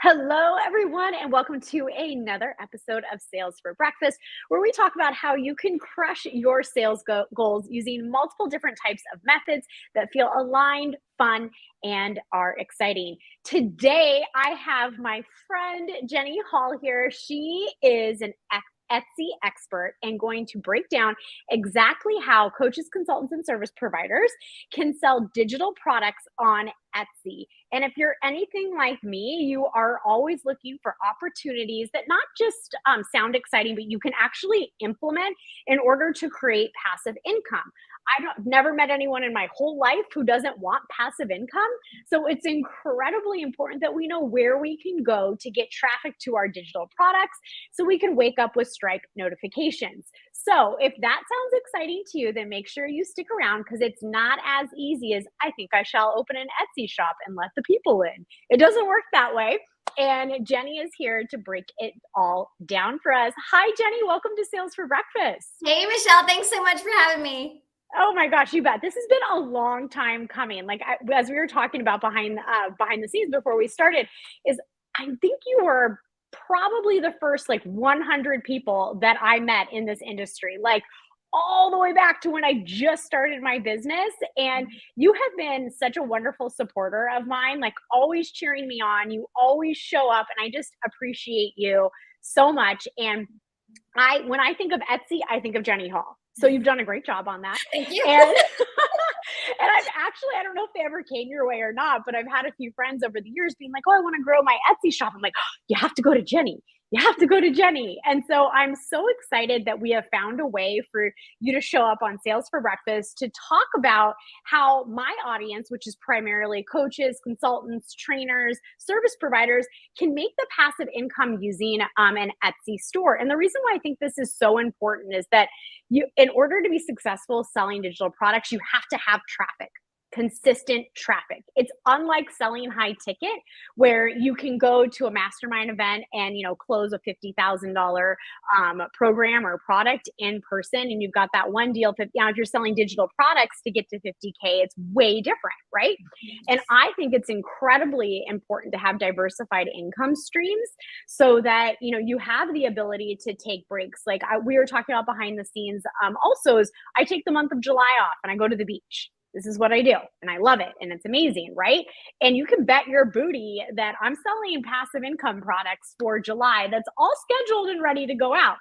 Hello, everyone, and welcome to another episode of Sales for Breakfast, where we talk about how you can crush your sales goals using multiple different types of methods that feel aligned, fun, and are exciting. Today, I have my friend Jenny Hall here. She is an Etsy expert and going to break down exactly how coaches, consultants, and service providers can sell digital products on Etsy. And if you're anything like me, you are always looking for opportunities that not just sound exciting, but you can actually implement in order to create passive income. I've never met anyone in my whole life who doesn't want passive income. So it's incredibly important that we know where we can go to get traffic to our digital products so we can wake up with Stripe notifications. So if that sounds exciting to you, then make sure you stick around because it's not as easy as I think I shall open an Etsy shop and let the people in. It doesn't work that way. And Jenny is here to break it all down for us. Hi, Jenny. Welcome to Sales for Breakfast. Hey, Michelle. Thanks so much for having me. Oh my gosh, you bet. This has been a long time coming. As we were talking about behind the scenes before we started, is I think you were probably the first 100 people that I met in this industry, like all the way back to when I just started my business. And you have been such a wonderful supporter of mine, like always cheering me on. You always show up, and I just appreciate you so much. And when I think of Etsy, I think of Jenny Hall. So you've done a great job on that. Thank you. And, and I don't know if they ever came your way or not, but I've had a few friends over the years being like, oh, I want to grow my Etsy shop. I'm like, oh, you have to go to Jenny. You have to go to Jenny. And so I'm so excited that we have found a way for you to show up on Sales for Breakfast to talk about how my audience, which is primarily coaches, consultants, trainers, service providers, can make the passive income using an Etsy store. And the reason why I think this is so important is that in order to be successful selling digital products, you have to have traffic. Consistent traffic. It's unlike selling high ticket where you can go to a mastermind event and close a $50,000 program or product in person, and you've got that one deal. Now, if you're selling digital products to get to 50K, it's way different, right? And I think it's incredibly important to have diversified income streams so that you have the ability to take breaks. We were talking about behind the scenes. Also, is I take the month of July off and I go to the beach. This is what I do, and I love it, and it's amazing, right? And you can bet your booty that I'm selling passive income products for July that's all scheduled and ready to go out.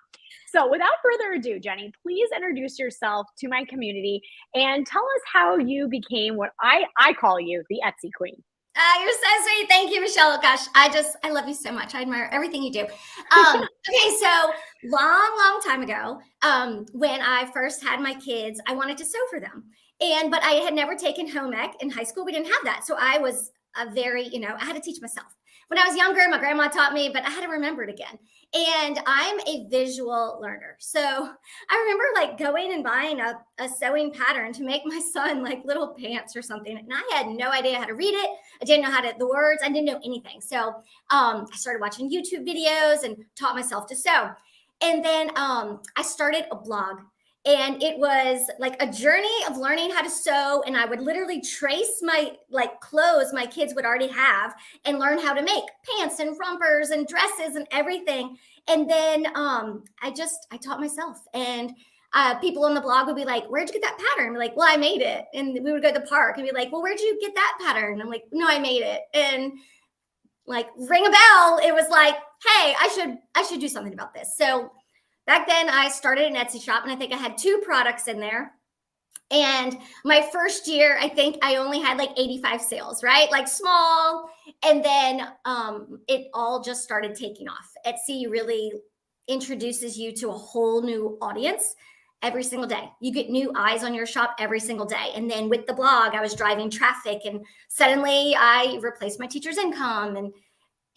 So without further ado, Jenny, please introduce yourself to my community and tell us how you became what I call you, the Etsy queen. You're so sweet. Thank you, Michelle. Gosh, I love you so much. I admire everything you do. Okay, so long time ago, when I first had my kids, I wanted to sew for them. But I had never taken home ec in high school. We didn't have that. So I was I had to teach myself. When I was younger, my grandma taught me, but I had to remember it again. And I'm a visual learner. So I remember going and buying a sewing pattern to make my son little pants or something. And I had no idea how to read it. I didn't know the words. I didn't know anything. So I started watching YouTube videos and taught myself to sew. And then I started a blog. And it was a journey of learning how to sew. And I would literally trace my clothes my kids would already have and learn how to make pants and rompers and dresses and everything. And then I taught myself. And people on the blog would be like, where'd you get that pattern? I'm like, well, I made it. And we would go to the park and be like, well, where'd you get that pattern? I'm like, no, I made it. And ring a bell. It was like, hey, I should do something about this. So back then, I started an Etsy shop, and I think I had 2 products in there. And my first year, I think I only had 85 sales, right? Small. And then it all just started taking off. Etsy really introduces you to a whole new audience every single day. You get new eyes on your shop every single day. And then with the blog, I was driving traffic, and suddenly I replaced my teacher's income, and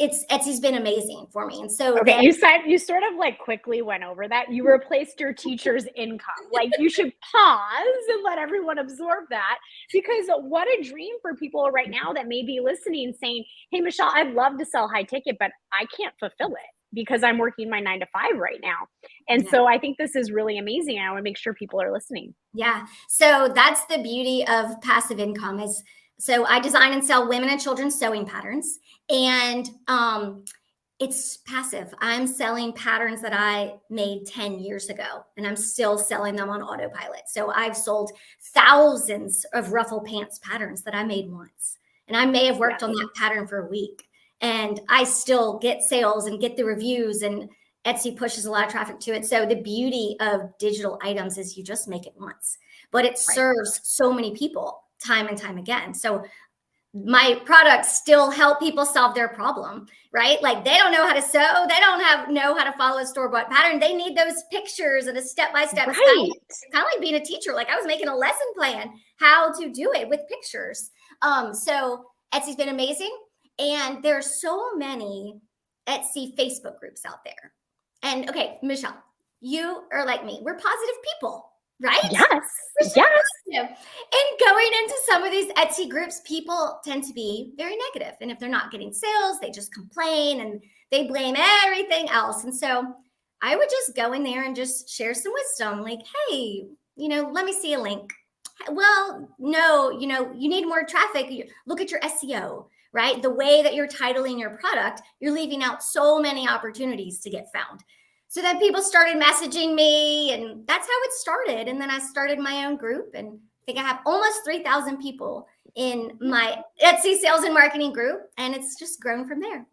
Etsy's been amazing for me. And so okay, you said you sort of quickly went over that. You replaced your teacher's income. You should pause and let everyone absorb that, because what a dream for people right now that may be listening saying, hey, Michelle, I'd love to sell high ticket, but I can't fulfill it because I'm working my 9 to 5 right now. And so I think this is really amazing. I want to make sure people are listening. Yeah. So that's the beauty of passive income is So I design and sell women and children's sewing patterns. And it's passive. I'm selling patterns that I made 10 years ago, and I'm still selling them on autopilot. So I've sold thousands of ruffle pants patterns that I made once. And I may have worked on that pattern for a week, and I still get sales and get the reviews, and Etsy pushes a lot of traffic to it. So the beauty of digital items is you just make it once, but it serves so many people time and time again. So my products still help people solve their problem, right? Like they don't know how to sew. They don't know how to follow a store-bought pattern. They need those pictures and a step-by-step. Right. It's kind of like being a teacher. Like I was making a lesson plan, how to do it with pictures. So Etsy's been amazing. And there's so many Etsy Facebook groups out there. And okay, Michelle, you are like me. We're positive people, right? Yes. Yes. And going into some of these Etsy groups, people tend to be very negative. And if they're not getting sales, they just complain and they blame everything else. And so I would just go in there and just share some wisdom like, hey, let me see a link. Well, no, you need more traffic. Look at your SEO, right? The way that you're titling your product, you're leaving out so many opportunities to get found. So then people started messaging me, and that's how it started. And then I started my own group, and I think I have almost 3,000 people in my Etsy sales and marketing group, and it's just grown from there.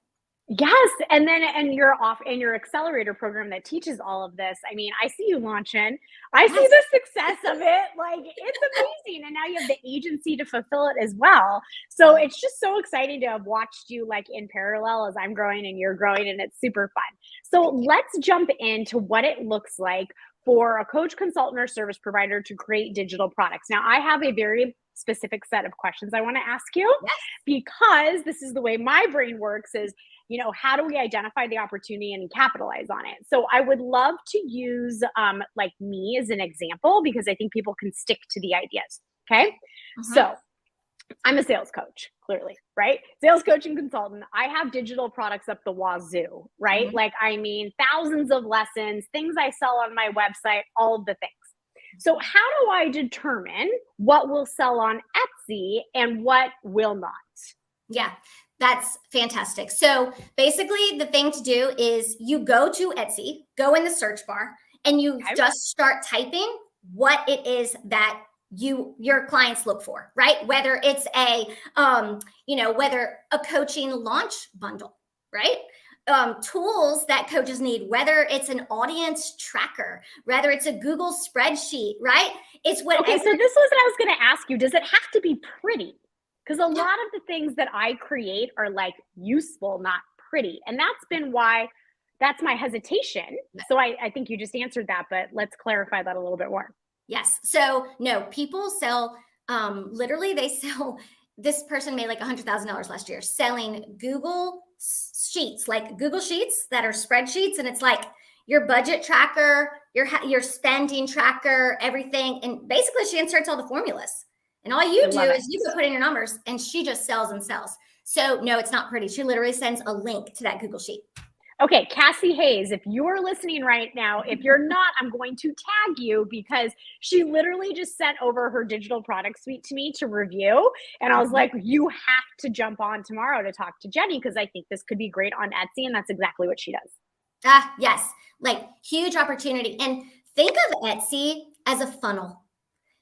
Yes. And you're off in your accelerator program that teaches all of this. I mean, I see you launching. I see the success of it. Like it's amazing. And now you have the agency to fulfill it as well. So it's just so exciting to have watched you like in parallel as I'm growing and you're growing, and it's super fun. So let's jump into what it looks like for a coach, consultant, or service provider to create digital products. Now, I have a very specific set of questions I want to ask you because this is the way my brain works is, how do we identify the opportunity and capitalize on it? So I would love to use like me as an example because I think people can stick to the ideas. Okay. So I'm a sales coach, clearly, right? Sales coach and consultant. I have digital products up the wazoo, right? Like, I mean, thousands of lessons, things I sell on my website, all of the things. So how do I determine what will sell on Etsy and what will not? Yeah, that's fantastic. So basically the thing to do is you go to Etsy, go in the search bar, and you just start typing what it is that your clients look for, right? Whether it's whether a coaching launch bundle, right? Tools that coaches need, whether it's an audience tracker, whether it's a Google spreadsheet, right? It's what. Okay, so this was what I was going to ask you. Does it have to be pretty? Because a lot of the things that I create are like useful, not pretty. And that's my hesitation. So I think you just answered that, but let's clarify that a little bit more. Yes. So no, people sell, literally they sell, this person made like $100,000 last year selling Google Sheets, like Google Sheets that are spreadsheets. And it's like your budget tracker, your spending tracker, everything. And basically she inserts all the formulas. And all you do is you put in your numbers and she just sells and sells. So no, it's not pretty. She literally sends a link to that Google Sheet. Okay, Cassie Hayes, if you're listening right now, if you're not, I'm going to tag you because she literally just sent over her digital product suite to me to review. And I was like, you have to jump on tomorrow to talk to Jenny because I think this could be great on Etsy. And that's exactly what she does. Yes, like huge opportunity. And think of Etsy as a funnel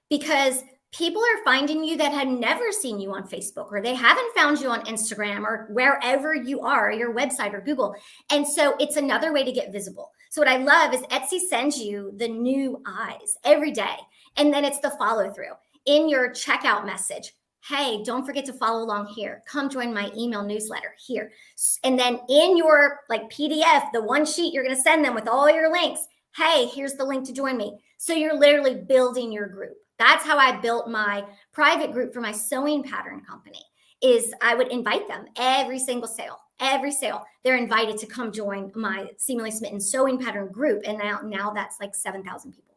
because people are finding you that had never seen you on Facebook, or they haven't found you on Instagram or wherever you are, your website or Google. And so it's another way to get visible. So what I love is Etsy sends you the new eyes every day. And then it's the follow through in your checkout message. Hey, don't forget to follow along here. Come join my email newsletter here. And then in your like PDF, the one sheet you're going to send them with all your links. Hey, here's the link to join me. So you're literally building your group. That's how I built my private group for my sewing pattern company is I would invite them every sale. They're invited to come join my Seemingly Smitten sewing pattern group. And now that's like 7,000 people.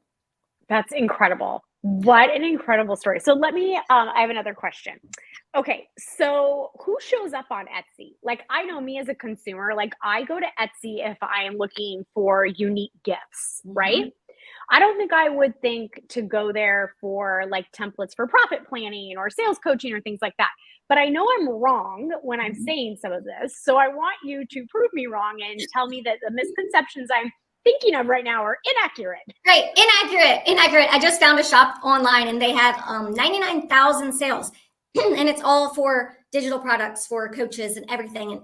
That's incredible. What an incredible story. So let me, I have another question. Okay. So who shows up on Etsy? Like I know me as a consumer, like I go to Etsy if I am looking for unique gifts, right? I don't think I would think to go there for like templates for profit planning or sales coaching or things like that. But I know I'm wrong when I'm Mhm. saying some of this. So I want you to prove me wrong and tell me that the misconceptions I'm thinking of right now are inaccurate. Great. Inaccurate. I just found a shop online and they have 99,000 sales. And it's all for digital products for coaches and everything. And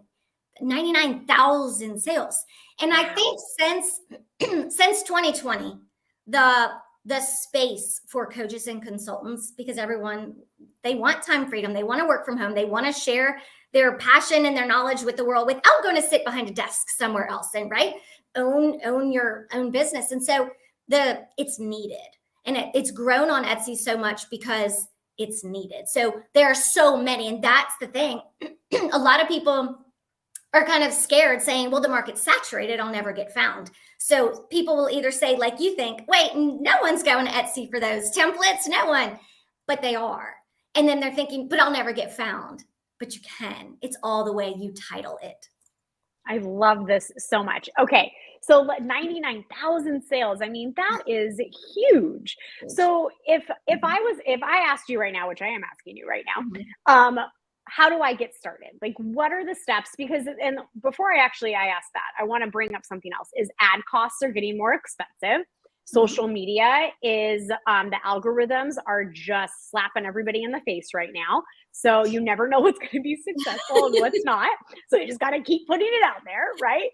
99,000 sales. And I think Wow. since 2020, the the space for coaches and consultants, because everyone, they want time freedom, they want to work from home, they want to share their passion and their knowledge with the world without going to sit behind a desk somewhere else, and right, own your own business. And so it's needed, and it's grown on Etsy so much because it's needed. So there are so many, and that's the thing. A lot of people are kind of scared, saying, well, the market's saturated, I'll never get found. So people will either say, like you think, wait, no one's going to Etsy for those templates, no one, but they are. And then they're thinking, but I'll never get found. But you can. It's all the way you title it. I love this so much. Okay. So 99,000 sales. I mean, that is huge. So if I asked you right now, which I am asking you right Mhm. now, how do I get started? Like, what are the steps? Because, and before I ask that, I want to bring up something else. Is ad costs are getting more expensive. Mhm. Social media is the algorithms are just slapping everybody in the face right now. So you never know what's going to be successful and what's not. So you just got to keep putting it out there, right?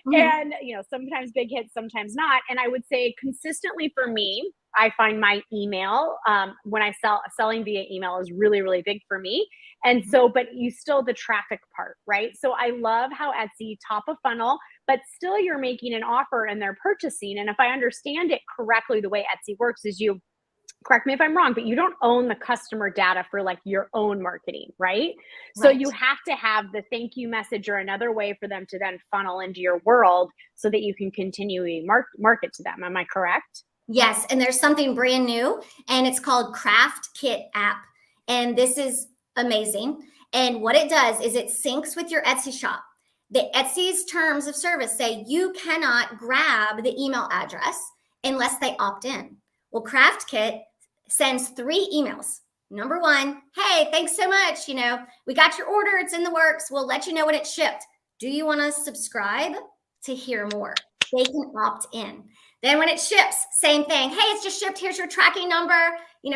Mhm. And sometimes big hits, sometimes not. And I would say consistently for me, I find my email when I selling via email is really, really big for me. And Mhm. so, but you still the traffic part, right? So I love how Etsy top of funnel, but still you're making an offer and they're purchasing. And if I understand it correctly, the way Etsy works is you, correct me if I'm wrong, but you don't own the customer data for like your own marketing, right? So Right. you have to have the thank you message or another way for them to then funnel into your world so that you can continually market to them. Am I correct? Yes, and there's something brand new, and it's called Craft Kit app. And this is amazing. And what it does is it syncs with your Etsy shop. The Etsy's terms of service say you cannot grab the email address unless they opt in. Well, Craft Kit sends 3 emails. Number one, hey, thanks so much. We got your order, it's in the works. We'll let you know when it's shipped. Do you want to subscribe to hear more? They can opt in. Then when it ships, same thing. Hey, it's just shipped. Here's your tracking number.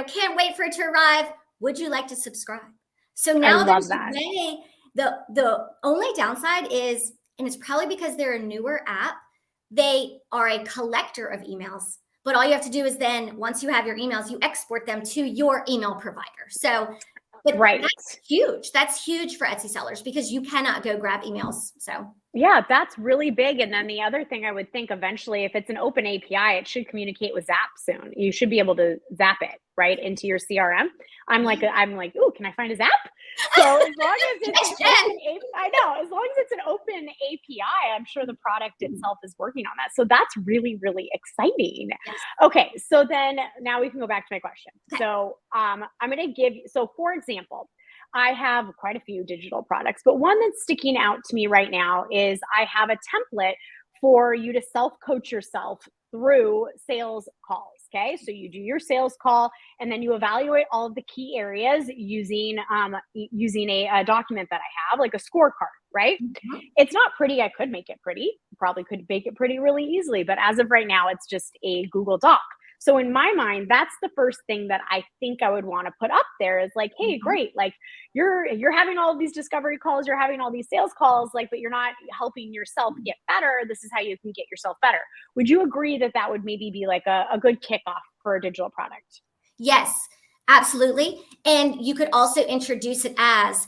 Can't wait for it to arrive. Would you like to subscribe? So I now love there's a that. way. The only downside is, and it's probably because they're a newer app, they are a collector of emails. But all you have to do is then, once you have your emails, you export them to your email provider. So, but Right. that's huge. That's huge for Etsy sellers because you cannot go grab emails. So Yeah, that's really big. And then the other thing I would think eventually, if it's an open API, it should communicate with Zap soon. You should be able to zap it right into your CRM. yeah, I'm like, ooh, can I find a Zap? So as long as it's yes, an you open can. API, I know, as long as it's an open API, I'm sure the product itself is working on that. So that's really, really exciting. Yes. Okay, so then now we can go back to my question. Okay. So I'm going to give. So for example, I have quite a few digital products, but one that's sticking out to me right now is I have a template for you to self coach yourself through sales calls. Okay. So you do your sales call and then you evaluate all of the key areas using a document that I have, like a scorecard, right? Mhm. It's not pretty. I could make it pretty, probably could make it pretty really easily, but as of right now, it's just a Google Doc. So in my mind, that's the first thing that I think I would want to put up there is like, hey, Mhm. great, like you're having all of these discovery calls, you're having all these sales calls, like, but you're not helping yourself get better. This is how you can get yourself better. Would you agree that that would maybe be like a good kickoff for a digital product? Yes, absolutely. And you could also introduce it as,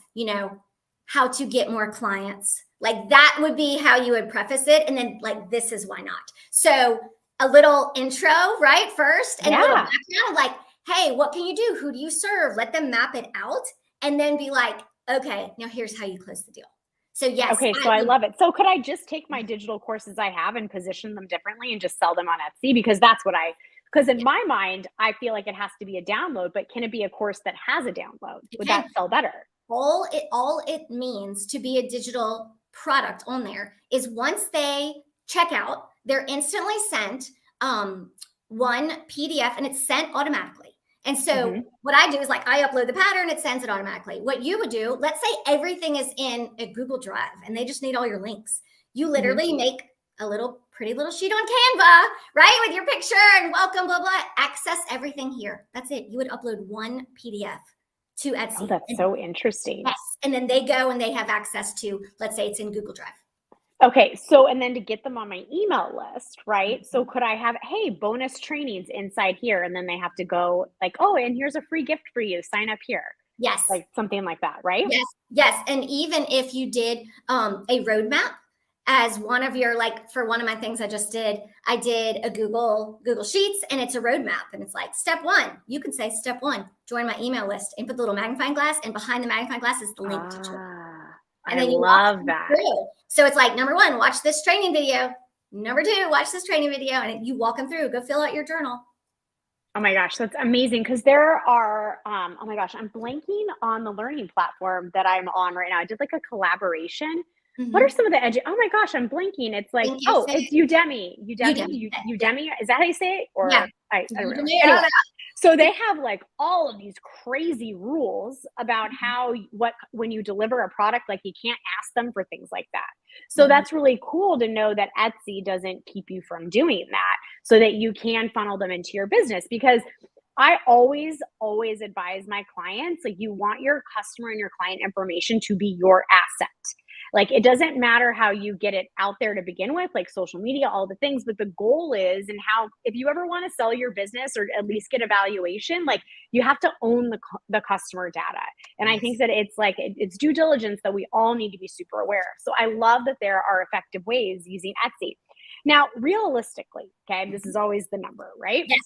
how to get more clients. Like that would be how you would preface it. And then, like, this is why not. So, a little intro, right? First, and a little Yeah. background of like, hey, what can you do? Who do you serve? Let them map it out and then be like, okay, now here's how you close the deal. So, yes, Okay, so I I would. love it. So could I just take my digital courses I have and position them differently and just sell them on Etsy? Because that's what because in my mind, I feel like it has to be a download, but can it be a course that has a download? You Would can. that sell better? All it means to be a digital product on there is once they check out, they're instantly sent one PDF and it's sent automatically. And so Mm-hmm. what I do is like I upload the pattern, it sends it automatically. What you would do, let's say everything is in a Google Drive and they just need all your links. You literally make a little pretty little sheet on Canva, right? With your picture and welcome, blah, blah, access everything here. That's it. You would upload one PDF to Etsy. Oh, that's so interesting. Yes. And then they go and they have access to, let's say it's in Google Drive. Okay, so and then to get them on my email list, right? So could I have, hey, bonus trainings inside here, and then they have to go like, oh, and here's a free gift for you. Sign up here. Yes. Like something like that, right? Yes. Yes. And even if you did a roadmap as one of your, like for one of my things I did a Google Sheets and it's a roadmap and it's like step 1, you can say step 1, join my email list and put the little magnifying glass and behind the magnifying glass is the link to join. And then you love that. Through. So it's like, number 1, watch this training video. Number 2, watch this training video. And you walk them through, go fill out your journal. Oh my gosh, that's amazing. Because there are, oh my gosh, I'm blanking on the learning platform that I'm on right now. I did like a collaboration. What are some of the oh my gosh, I'm blanking. It's like, oh, it's Udemy. Udemy. Is that how you say it? Or yeah. I don't know. Anyway, so they have like all of these crazy rules about how when you deliver a product, like you can't ask them for things like that. So that's really cool to know that Etsy doesn't keep you from doing that, so that you can funnel them into your business. Because I always advise my clients, like, you want your customer and your client information to be your asset. Like, it doesn't matter how you get it out there to begin with, like social media, all the things, but the goal is, and how, if you ever want to sell your business or at least get a valuation, like, you have to own the customer data. And I think that it's like, it's due diligence that we all need to be super aware of. So I love that there are effective ways using Etsy. Now, realistically, okay, this is always the number, right? Yes.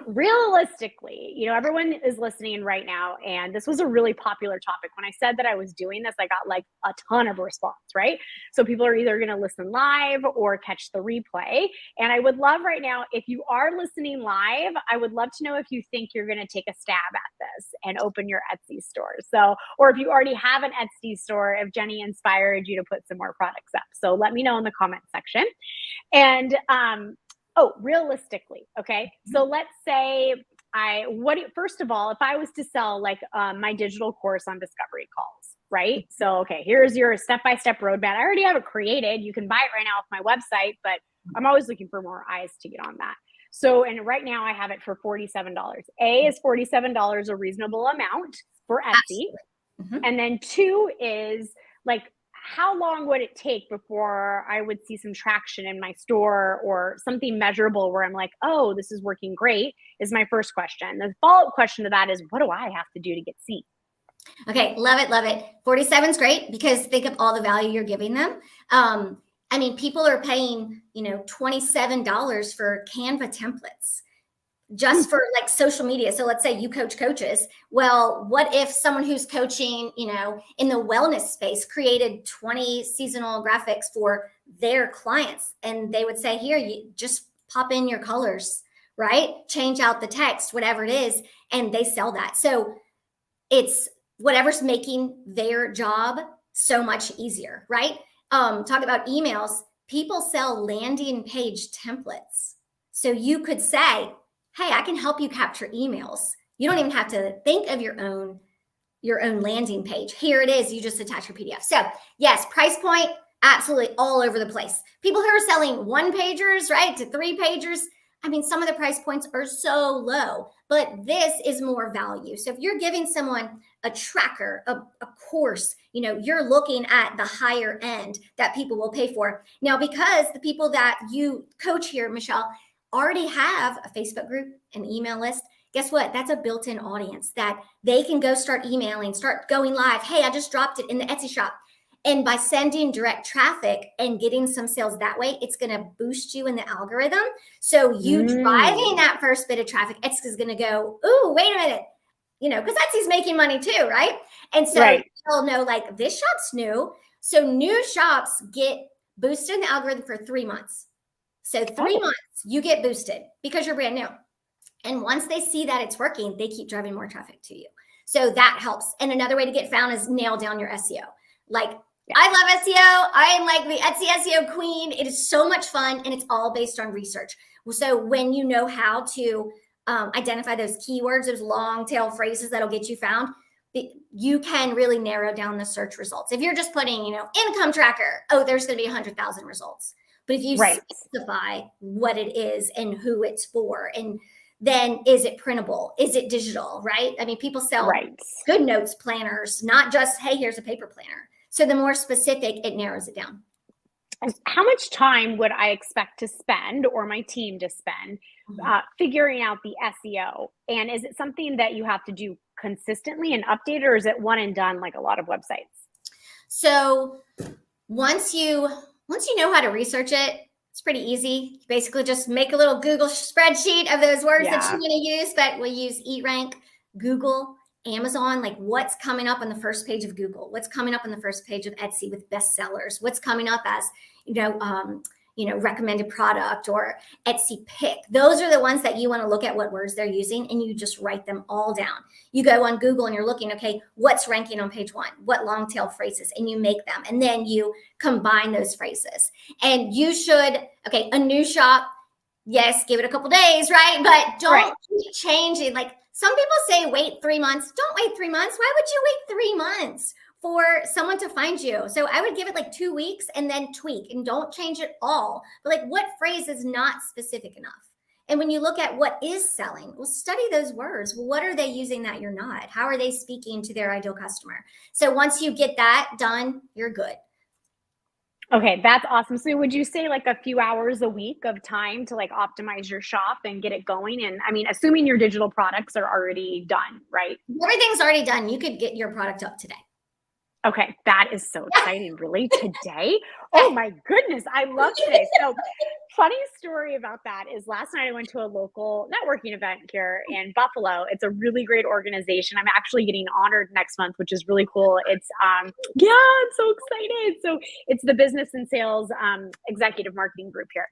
Realistically, everyone is listening right now, and this was a really popular topic. When I said that I was doing this, I got like a ton of response, right? So people are either going to listen live or catch the replay. And I would love right now, if you are listening live, I would love to know if you think you're going to take a stab at this and open your Etsy store. So, or if you already have an Etsy store, if Jenny inspired you to put some more products up. So let me know in the comment section. And, realistically, okay. So let's say first of all, if I was to sell like my digital course on discovery calls, right? So, okay, here's your step-by-step roadmap. I already have it created. You can buy it right now off my website, but I'm always looking for more eyes to get on that. So, and right now I have it for $47. Is $47 a reasonable amount for Etsy? And then 2 is like, how long would it take before I would see some traction in my store or something measurable where I'm like, oh, this is working great, is my first question. The follow-up question to that is, what do I have to do to get seen? Okay, love it, love it. 47 is great because think of all the value you're giving them. I mean, people are paying, $27 for Canva templates just for like social media. So let's say you coach coaches. Well, what if someone who's coaching, in the wellness space created 20 seasonal graphics for their clients, and they would say, here, you just pop in your colors, right? Change out the text, whatever it is, and they sell that. So it's whatever's making their job so much easier, right? Talk about emails. People sell landing page templates. So you could say, hey, I can help you capture emails. You don't even have to think of your own landing page. Here it is. You just attach your PDF. So yes, price point, absolutely all over the place. People who are selling 1-pagers, right, to 3-pagers. I mean, some of the price points are so low, but this is more value. So if you're giving someone a tracker, a course, you're looking at the higher end that people will pay for. Now, because the people that you coach here, Michelle, already have a Facebook group, an email list, guess what? That's a built-in audience that they can go start emailing, start going live. Hey, I just dropped it in the Etsy shop. And by sending direct traffic and getting some sales that way, it's going to boost you in the algorithm. So you driving that first bit of traffic, Etsy's going to go, ooh, wait a minute. Because Etsy's making money too, right? And so they'll know like this shop's new. So new shops get boosted in the algorithm for 3 months. So 3 months you get boosted because you're brand new. And once they see that it's working, they keep driving more traffic to you. So that helps. And another way to get found is nail down your SEO. Like Yeah. I love SEO. I am like the Etsy SEO queen. It is so much fun, and it's all based on research. So when you know how to identify those keywords, those long tail phrases that'll get you found, you can really narrow down the search results. If you're just putting, income tracker, there's going to be 100,000 results. But if you specify what it is and who it's for, and then is it printable? Is it digital, right? I mean, people sell good notes planners, not just, hey, here's a paper planner. So the more specific, it narrows it down. How much time would I expect to spend, or my team to spend, figuring out the SEO? And is it something that you have to do consistently and update, or is it one and done like a lot of websites? So once you know how to research it, it's pretty easy. You basically just make a little Google spreadsheet of those words that you're going to use, but we'll use eRank, Google, Amazon, like what's coming up on the first page of Google, what's coming up on the first page of Etsy with bestsellers, what's coming up as, recommended product or Etsy pick. Those are the ones that you want to look at what words they're using, and you just write them all down. You go on Google and you're looking, okay, what's ranking on page 1? What long tail phrases? And you make them, and then you combine those phrases. And you should, a new shop, yes, give it a couple days, right? But don't keep changing. Like some people say, wait 3 months. Don't wait 3 months. Why would you wait 3 months for someone to find you? So I would give it like 2 weeks and then tweak, and don't change it all. But like, what phrase is not specific enough? And when you look at what is selling, well, study those words. What are they using that you're not? How are they speaking to their ideal customer? So once you get that done, you're good. Okay, that's awesome. So would you say like a few hours a week of time to like optimize your shop and get it going? And I mean, assuming your digital products are already done, right? Everything's already done. You could get your product up today. Okay, that is so exciting. Really? Today? Oh my goodness, I love today. So funny story about that is last night I went to a local networking event here in Buffalo. It's a really great organization. I'm actually getting honored next month, which is really cool. It's I'm so excited. So it's the Business and Sales Executive Marketing Group here.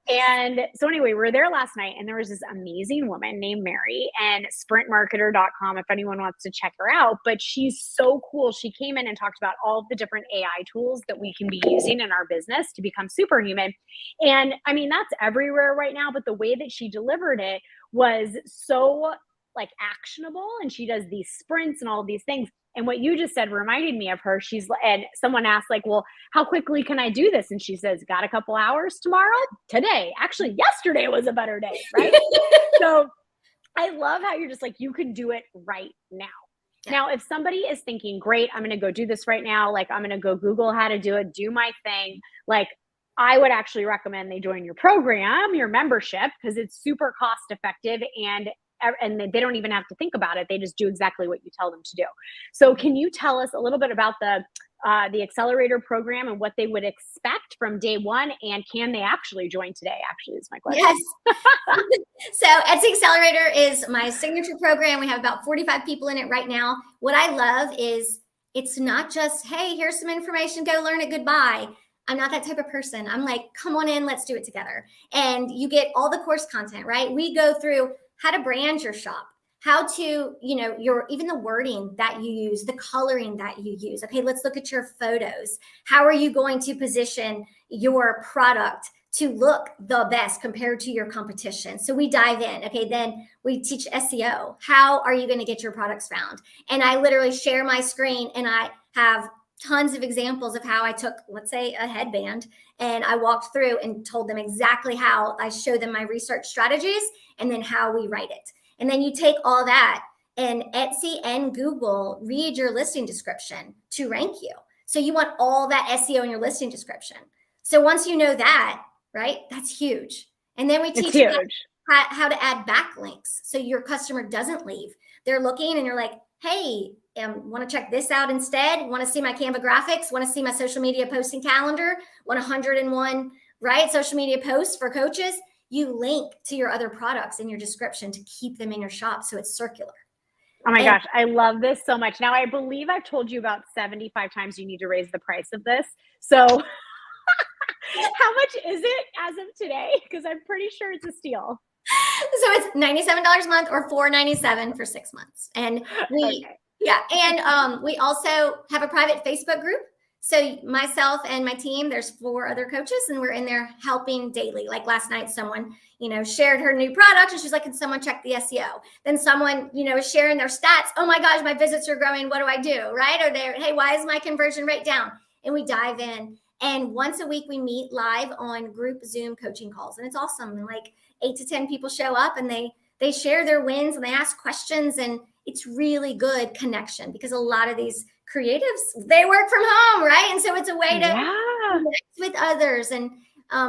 And so anyway, we were there last night, and there was this amazing woman named Mary, and sprintmarketer.com if anyone wants to check her out. But she's so cool. She came in and talked about all of the different AI tools that we can be using in our business to become superhuman. And I mean, that's everywhere right now, but the way that she delivered it was so like actionable, and she does these sprints and all of these things. And what you just said reminded me of her. And someone asked like, well, how quickly can I do this? And she says, got a couple hours tomorrow? Today. Actually, yesterday was a better day, right? So I love how you're just like, you can do it right now. Yeah. Now, if somebody is thinking, great, I'm going to go do this right now. Like I'm going to go Google how to do it, do my thing. Like I would actually recommend they join your program, your membership, because it's super cost effective, and they don't even have to think about it. They just do exactly what you tell them to do. So can you tell us a little bit about the accelerator program and what they would expect from day one, and can they actually join today? Actually, is my question. Yes. So Etsy Accelerator is my signature program. We have about 45 people in it right now. What I love is it's not just, hey, here's some information, go learn it, goodbye. I'm not that type of person. I'm like, come on in, let's do it together. And you get all the course content, right? We go through how to brand your shop, how to, even the wording that you use, the coloring that you use. Okay, let's look at your photos. How are you going to position your product to look the best compared to your competition? So we dive in. Okay, then we teach SEO. How are you going to get your products found? And I literally share my screen, and I have tons of examples of how I took, let's say, a headband, and I walked through and told them exactly how I show them my research strategies and then how we write it. And then you take all that, and Etsy and Google read your listing description to rank you. So you want all that SEO in your listing description. So once you know that, right, that's huge. And then we teach you how to add backlinks so your customer doesn't leave. They're looking and you're like, hey, want to check this out instead? Want to see my Canva graphics? Want to see my social media posting calendar? Want 101, right, social media posts for coaches? You link to your other products in your description to keep them in your shop so it's circular. Oh my gosh, I love this so much. Now, I believe I've told you about 75 times you need to raise the price of this. So how much is it as of today? Because I'm pretty sure it's a steal. So it's $97 a month or $497 for 6 months. And we also have a private Facebook group. So myself and my team, there's 4 other coaches, and we're in there helping daily. Like last night, someone, shared her new product, and she's like, can someone check the SEO? Then someone, is sharing their stats. Oh my gosh, my visits are growing. What do I do? Right? Or they're, hey, why is my conversion rate down? And we dive in. And once a week, we meet live on group Zoom coaching calls. And it's awesome. And like 8 to 10 people show up, and they share their wins, and they ask questions. And it's really good connection, because a lot of these creatives, they work from home, right? And so it's a way to connect with others. And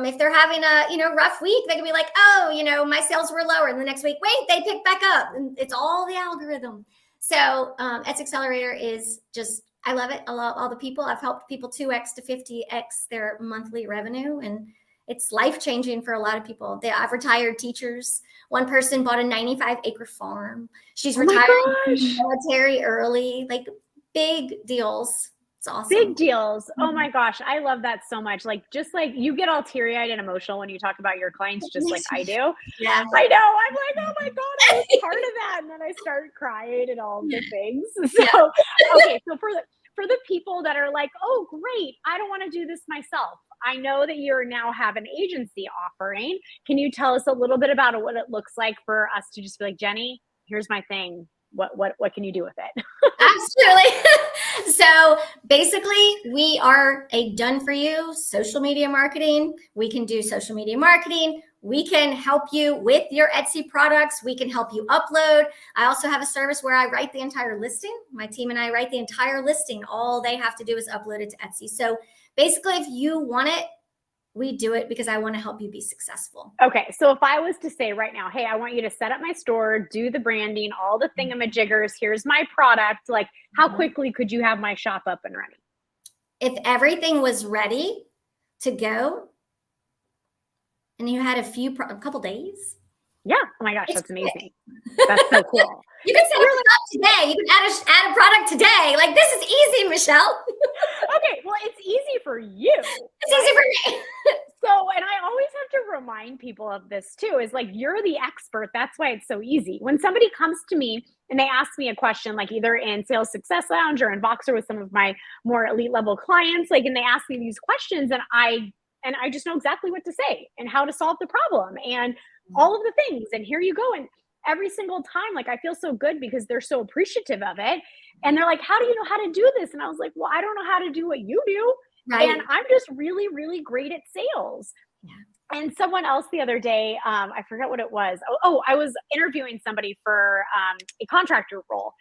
if they're having a rough week, they can be like, oh, my sales were lower. And the next week, wait, they pick back up. And it's all the algorithm. So Etsy Accelerator is just, I love it. I love all the people. I've helped people 2x to 50x their monthly revenue. And it's life-changing for a lot of people. I've retired teachers. One person bought a 95-acre farm. She's retired from the military early, like big deals. It's awesome. Big deals. Oh my gosh. I love that so much. Like, just like you get all teary-eyed and emotional when you talk about your clients, just like I do. Yeah. I know. I'm like, oh my God, I was part of that. And then I started crying and all the things. So, okay. So for the people that are like, oh, great, I don't want to do this myself. I know that you now have an agency offering. Can you tell us a little bit about what it looks like for us to just be like, Jenny, here's my thing. What can you do with it? Absolutely. So basically, we are a done for you social media marketing. We can do social media marketing. We can help you with your Etsy products. We can help you upload. I also have a service where I write the entire listing. My team and I write the entire listing. All they have to do is upload it to Etsy. So basically, if you want it, we do it because I want to help you be successful. Okay. So if I was to say right now, hey, I want you to set up my store, do the branding, all the thingamajiggers, here's my product. Like, how quickly could you have my shop up and running? If everything was ready to go and you had a couple days. Yeah. Oh my gosh, that's amazing. That's so cool. You can set it up today. You can add a product today. Like, this is easy, Michelle. Okay. Well, it's easy for you. It's easy for me. So, and I always have to remind people of this too, is like, you're the expert. That's why it's so easy. When somebody comes to me and they ask me a question, like either in Sales Success Lounge or in Voxer with some of my more elite level clients, like, and they ask me these questions, and I just know exactly what to say and how to solve the problem and all of the things. And here you go. And every single time, like, I feel so good because they're so appreciative of it. And they're like, how do you know how to do this? And I was like, well, I don't know how to do what you do. Right. And I'm just really, really great at sales. Yeah. And someone else the other day, I forgot what it was. I was interviewing somebody for a contractor role.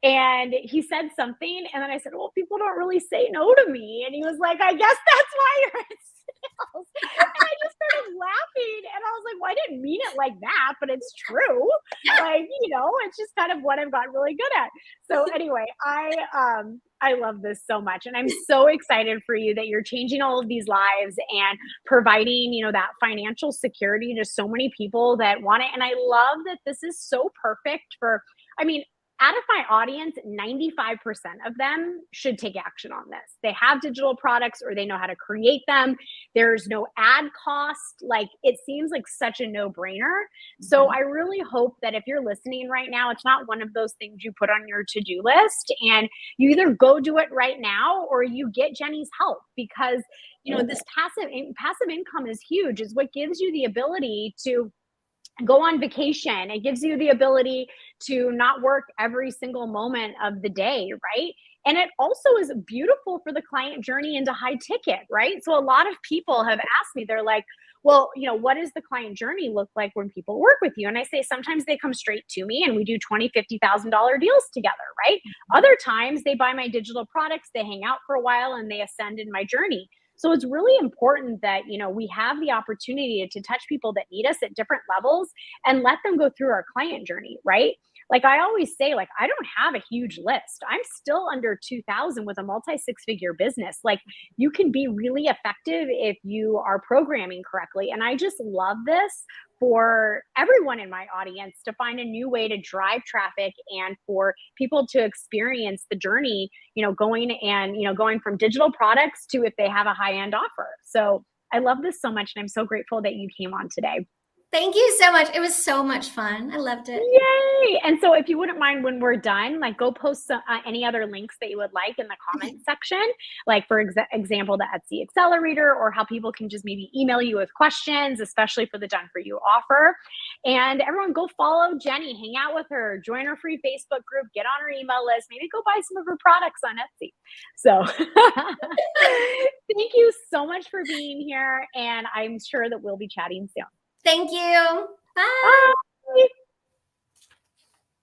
And he said something. And then I said, well, people don't really say no to me. And he was like, I guess that's why you're in sales. And I just started laughing. And I was like, well, I didn't mean it like that, but it's true. Like, it's just kind of what I've gotten really good at. So anyway, I love this so much. And I'm so excited for you that you're changing all of these lives and providing, that financial security to so many people that want it. And I love that this is so perfect out of my audience, 95% of them should take action on this. They have digital products or they know how to create them. There's no ad cost. Like, it seems like such a no-brainer. So I really hope that if you're listening right now, it's not one of those things you put on your to-do list and you either go do it right now or you get Jenny's help, because, this passive income is huge. Is what gives you the ability to go on vacation. It gives you the ability to not work every single moment of the day, right? And it also is beautiful for the client journey into high ticket, right? So a lot of people have asked me, they're like, well, what does the client journey look like when people work with you? And I say, sometimes they come straight to me and we do $20,000, $50,000 deals together, right? Other times they buy my digital products, they hang out for a while and they ascend in my journey. So it's really important that, we have the opportunity to touch people that need us at different levels and let them go through our client journey, right? Like, I always say, like, I don't have a huge list. I'm still under 2,000 with a multi-six-figure business. Like, you can be really effective if you are programming correctly. And I just love this for everyone in my audience to find a new way to drive traffic and for people to experience the journey, going from digital products to if they have a high-end offer. So I love this so much. And I'm so grateful that you came on today. Thank you so much. It was so much fun. I loved it. Yay! And so if you wouldn't mind when we're done, like go post any other links that you would like in the comment section, like for example, the Etsy Accelerator, or how people can just maybe email you with questions, especially for the Done For You offer. And everyone go follow Jenny, hang out with her, join her free Facebook group, get on her email list, maybe go buy some of her products on Etsy. So thank you so much for being here. And I'm sure that we'll be chatting soon. Thank you. Bye. Bye.